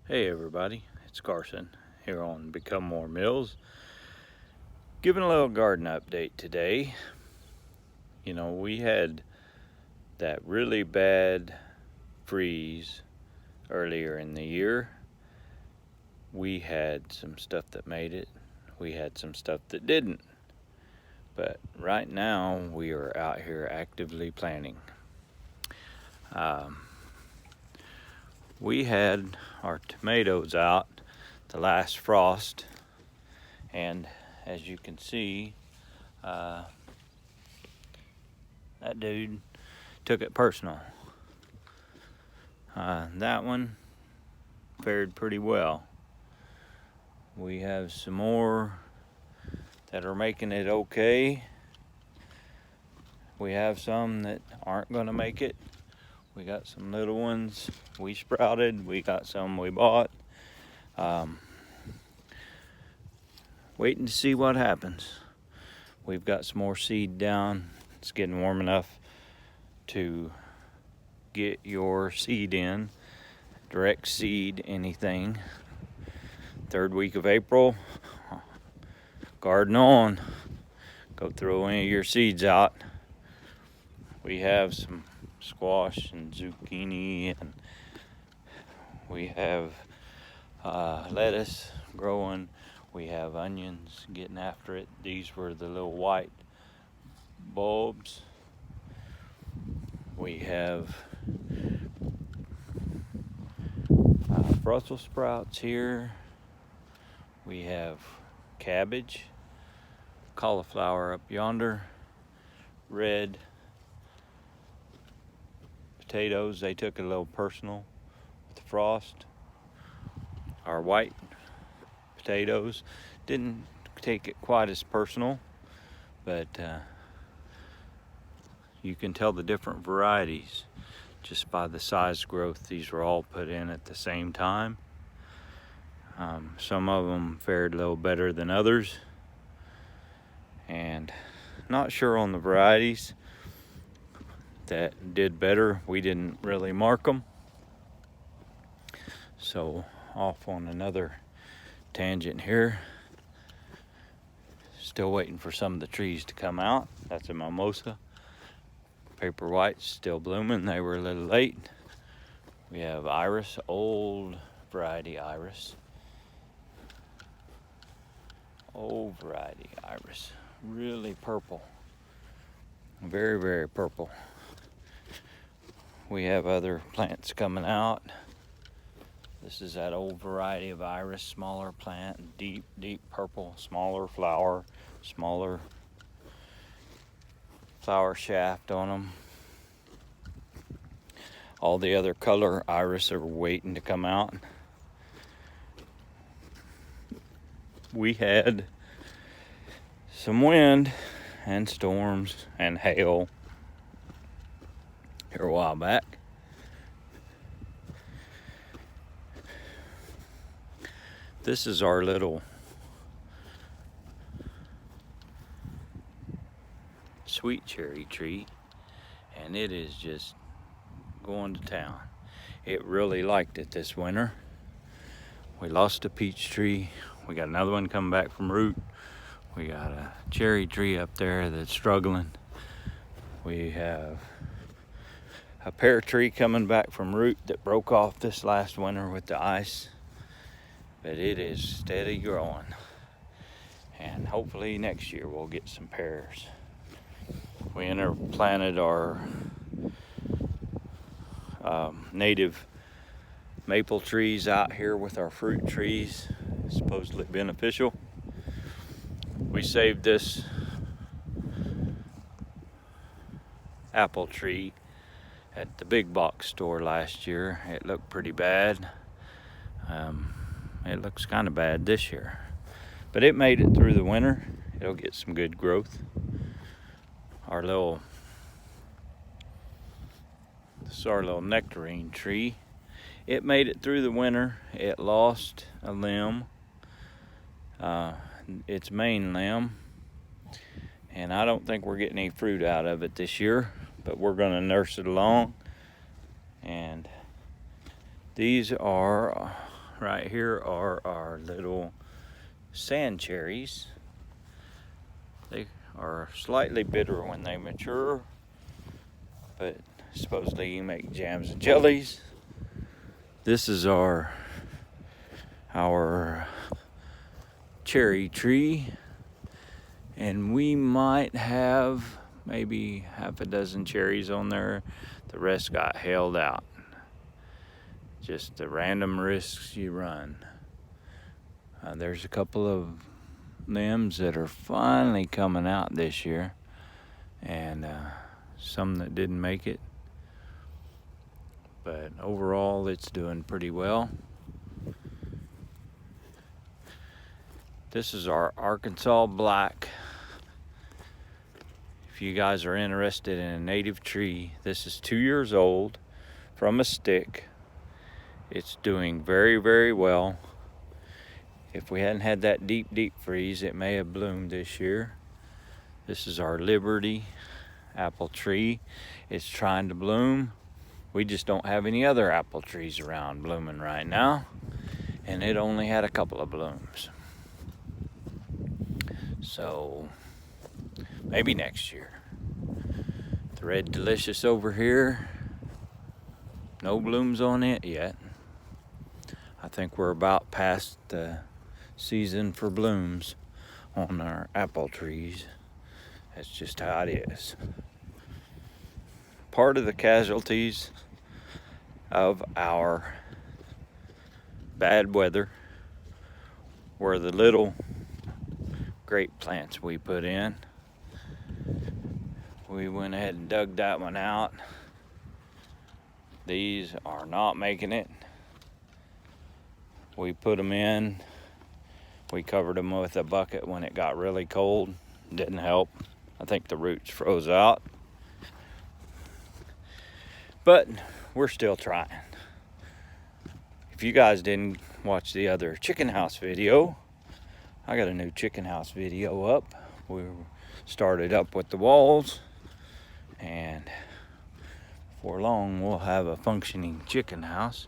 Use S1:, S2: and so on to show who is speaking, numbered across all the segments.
S1: Hey everybody, it's Carson here on Become More Mills. Giving a little garden update today. We had that really bad freeze earlier in the year. We had some stuff that made it, we had some stuff that didn't. But right now we are out here actively planting. We had our tomatoes out the last frost, and as you can see, that dude took it personal. That one fared pretty well. We have some more that are making it okay. We have some that aren't going to make it. We got some little ones we sprouted. We got some we bought. Waiting to see what happens. We've got some more seed down. It's getting warm enough to get your seed in. Direct seed anything. Third week of April. Garden on. Go throw any of your seeds out. We have some squash and zucchini, and we have lettuce growing. We have onions getting after it. These were the little white bulbs. We have Brussels sprouts here. We have cabbage, cauliflower up yonder, red potatoes. They took it a little personal with the frost. Our white potatoes didn't take it quite as personal, but you can tell the different varieties just by the size growth. These were all put in at the same time. Some of them fared a little better than others, and not sure on the varieties that did better. We didn't really mark them. So off on another tangent here. Still waiting for some of the trees to come out. That's a mimosa. Paper white's still blooming. They were a little late. We have iris, old variety iris. Old variety iris. Really purple. Very, very purple. We have other plants coming out. This is that old variety of iris, smaller plant, deep, deep purple, smaller flower, smaller flower shaft on them. All the other color iris are waiting to come out. We had some wind and storms and hail here a while back. This is our little sweet cherry tree, and it is just going to town. It really liked it this winter. We lost a peach tree. We got another one coming back from root. We got a cherry tree up there that's struggling. We have a pear tree coming back from root that broke off this last winter with the ice. But it is steady growing. And hopefully next year we'll get some pears. We interplanted our native maple trees out here with our fruit trees. It's supposedly beneficial. We saved this apple tree at the big box store last year. It looked pretty bad. It looks kind of bad this year, but it made it through the winter. It'll get some good growth. This is our little nectarine tree. It made it through the winter. It lost a limb, its main limb, and I don't think we're getting any fruit out of it this year, but we're going to nurse it along. And these are right here are our little sand cherries. They are slightly bitter when they mature, but supposedly you make jams and jellies. This is our cherry tree, and we might have maybe half a dozen cherries on there. The rest got held out. Just the random risks you run. There's a couple of limbs that are finally coming out this year, and some that didn't make it. But overall, it's doing pretty well. This is our Arkansas Black. If you guys are interested in a native tree, this is 2 years old from a stick. It's doing very, very well. If we hadn't had that deep freeze, it may have bloomed this year. This is our Liberty apple tree. It's trying to bloom. We just don't have any other apple trees around blooming right now, and it only had a couple of blooms. So maybe next year. The Red Delicious over here, no blooms on it yet. I think we're about past the season for blooms on our apple trees. That's just how it is. Part of the casualties of our bad weather were the little grape plants we put in. We went ahead and dug that one out. These are not making it. We put them in. We covered them with a bucket when it got really cold. Didn't help. I think the roots froze out. But we're still trying. If you guys didn't watch the other chicken house video, I got a new chicken house video up. We started up with the walls, and before long we'll have a functioning chicken house.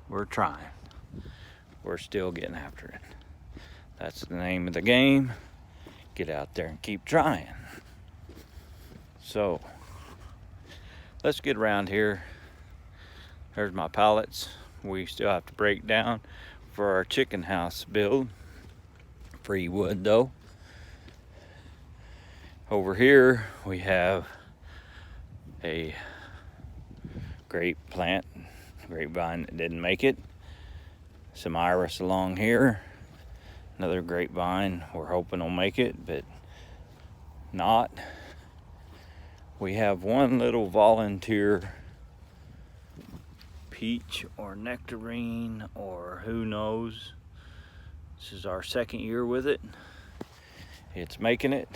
S1: We're trying. We're still getting after it. That's the name of the game. Get out there and keep trying. So let's get around here. There's my pallets. We still have to break down for our chicken house build. Free wood though. Over here we have a grapevine that didn't make it. Some iris along here. Another grapevine we're hoping will make it, but not. We have one little volunteer peach or nectarine or who knows. This is our second year with it. It's making it.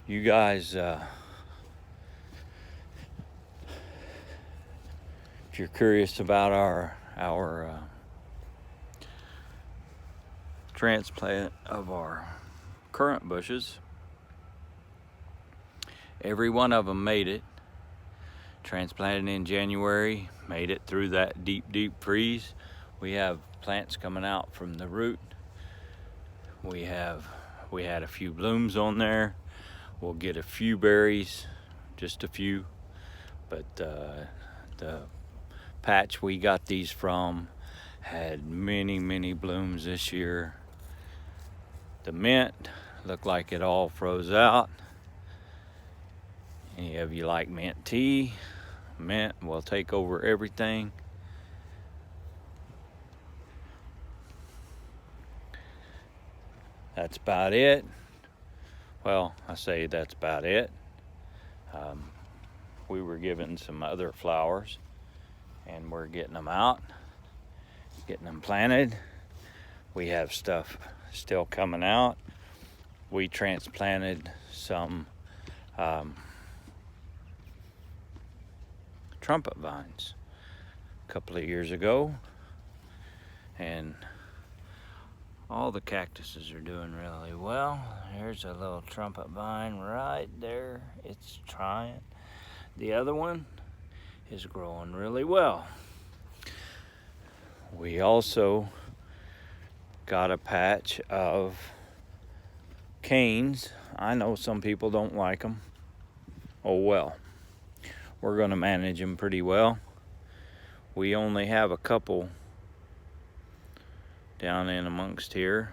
S1: You guys, if you're curious about our transplant of our currant bushes, every one of them made it. Transplanted in January, made it through that deep freeze. We have plants coming out from the root. We had a few blooms on there. We'll get a few berries, just a few, but the patch we got these from had many blooms this year. The mint looked like it all froze out. Any of you like mint tea? Mint will take over everything. That's about it. Well, I say that's about it. We were given some other flowers, and we're getting them out, getting them planted. We have stuff still coming out. We transplanted some trumpet vines a couple of years ago, and all the cactuses are doing really well. Here's a little trumpet vine right there. It's trying. The other one is growing really well. We also got a patch of canes. I know some people don't like them. Oh well, we're going to manage them pretty well. We only have a couple down in amongst here.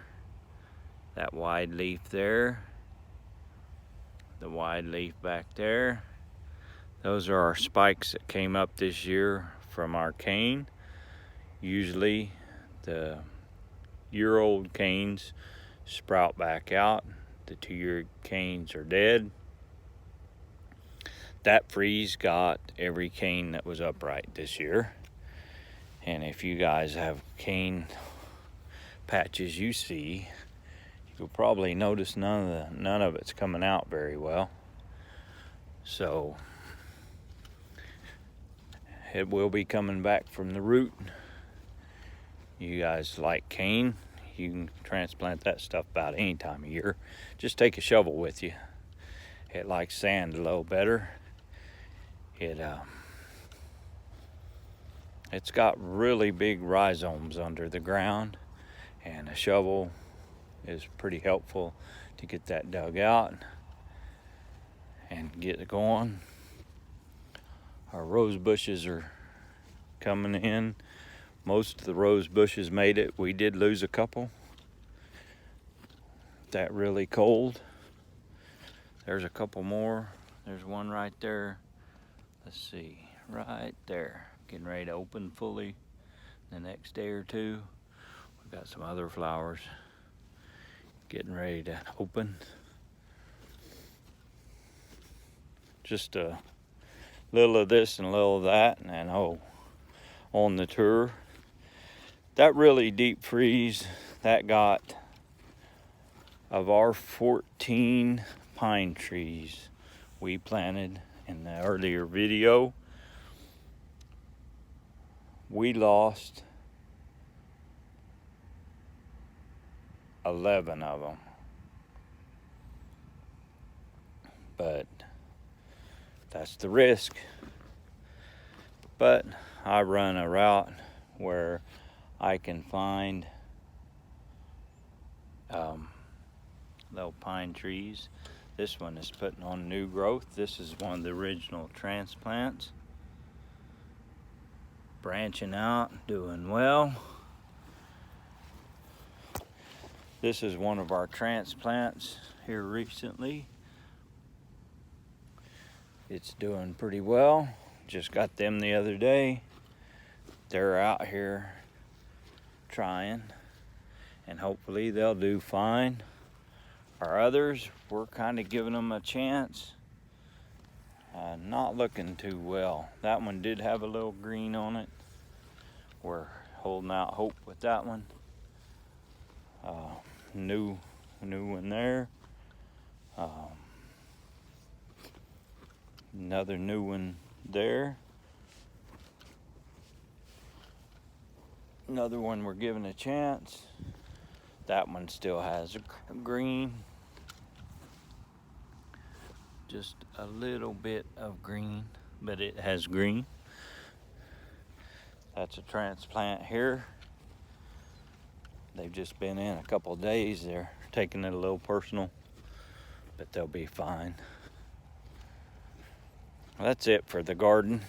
S1: That wide leaf there, the wide leaf back there. Those are our spikes that came up this year from our cane. Usually the year-old canes sprout back out. The 2-year canes are dead. That freeze got every cane that was upright this year. And if you guys have cane patches you see, you'll probably notice none of it's coming out very well. So it will be coming back from the root. You guys like cane, you can transplant that stuff about any time of year. Just take a shovel with you. It likes sand a little better. It's got really big rhizomes under the ground, and a shovel is pretty helpful to get that dug out and get it going. Our rose bushes are coming in. Most of the rose bushes made it. We did lose a couple. That really cold. There's a couple more. There's one right there. Let's see, right there. Getting ready to open fully the next day or two. We've got some other flowers getting ready to open. Just a little of this and a little of that, and on the tour. That really deep freeze, that got, of our 14 pine trees we planted in the earlier video, we lost 11 of them. But that's the risk. But I run a route where I can find little pine trees. This one is putting on new growth. This is one of the original transplants. Branching out, doing well. This is one of our transplants here recently. It's doing pretty well. Just got them the other day. They're out here trying, and hopefully they'll do fine. Our others, we're kind of giving them a chance. Not looking too well. That one did have a little green on it. We're holding out hope with that one. New one there. Another new one there. Another one we're giving a chance. That one still has a green. Just a little bit of green, but it has green. That's a transplant here. They've just been in a couple of days. They're taking it a little personal, but they'll be fine. Well, that's it for the garden.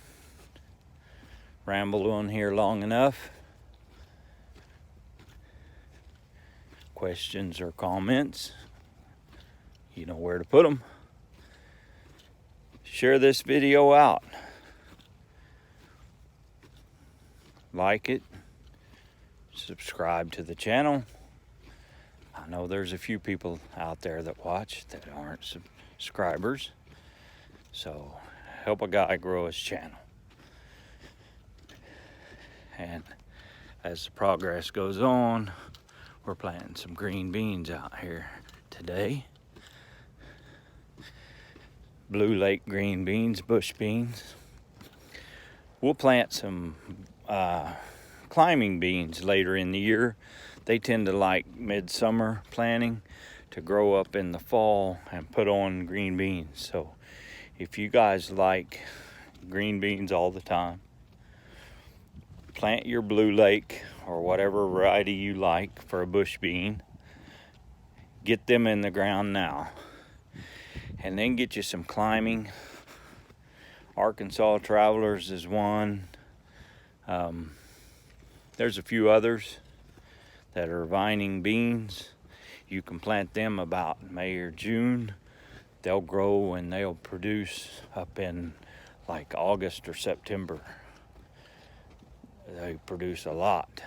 S1: Rambled on here long enough. Questions or comments, you know where to put them. Share this video out. Like it. Subscribe to the channel. I know there's a few people out there that watch that aren't subscribers. So help a guy grow his channel. And as the progress goes on, we're planting some green beans out here today. Blue Lake green beans, bush beans. We'll plant some climbing beans later in the year. They tend to like midsummer planting to grow up in the fall and put on green beans. So if you guys like green beans all the time. Plant your Blue Lake or whatever variety you like for a bush bean. Get them in the ground now. And then get you some climbing. Arkansas Travelers is one. There's a few others that are vining beans. You can plant them about May or June. They'll grow and they'll produce up in like August or September. They produce a lot.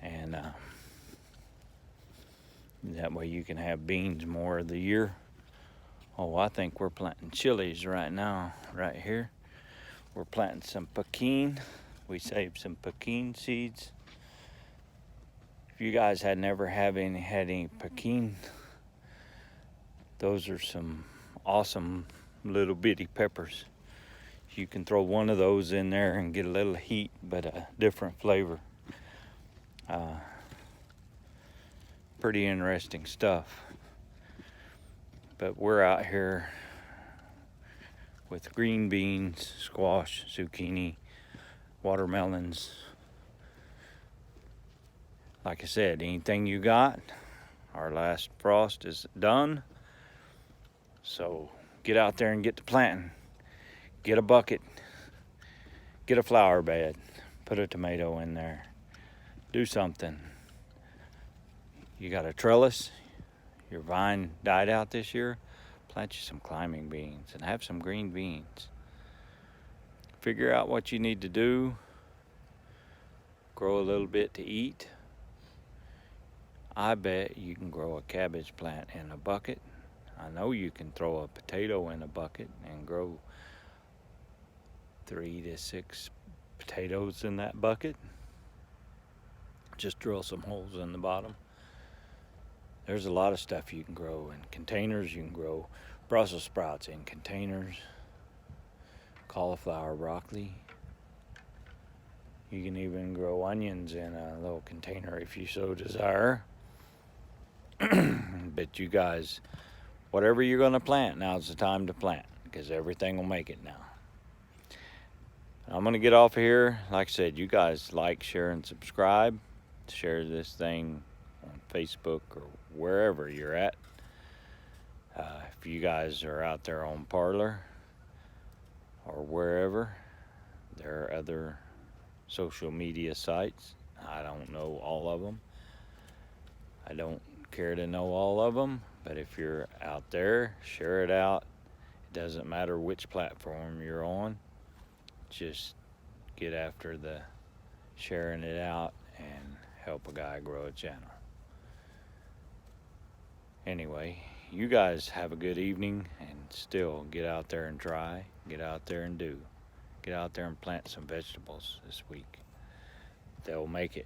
S1: And that way you can have beans more of the year. Oh, I think we're planting chilies right now, right here. We're planting some pecan. We saved some pecan seeds. If you guys had never had any pecan, those are some awesome little bitty peppers. You can throw one of those in there and get a little heat, but a different flavor. Pretty interesting stuff. But we're out here with green beans, squash, zucchini, watermelons. Like I said, anything you got. Our last frost is done. So get out there and get to planting. Get a bucket. Get a flower bed. Put a tomato in there. Do something. You got a trellis. Your vine died out this year. Plant you some climbing beans and have some green beans. Figure out what you need to do. Grow a little bit to eat. I bet you can grow a cabbage plant in a bucket. I know you can throw a potato in a bucket and grow 3 to 6 potatoes in that bucket. Just drill some holes in the bottom. There's a lot of stuff you can grow in containers. You can grow Brussels sprouts in containers, cauliflower, broccoli. You can even grow onions in a little container if you so desire. But you guys, whatever you're going to plant, now's the time to plant, because everything will make it now. I'm going to get off here. Like I said, you guys like, share, and subscribe. Share this thing on Facebook or wherever you're at. If you guys are out there on Parler or wherever, there are other social media sites. I don't know all of them. I don't care to know all of them, but if you're out there, share it out. It doesn't matter which platform you're on. Just get after the sharing it out and help a guy grow a channel. Anyway, you guys have a good evening, and still get out there and try. Get out there and do. Get out there and plant some vegetables this week. They'll make it.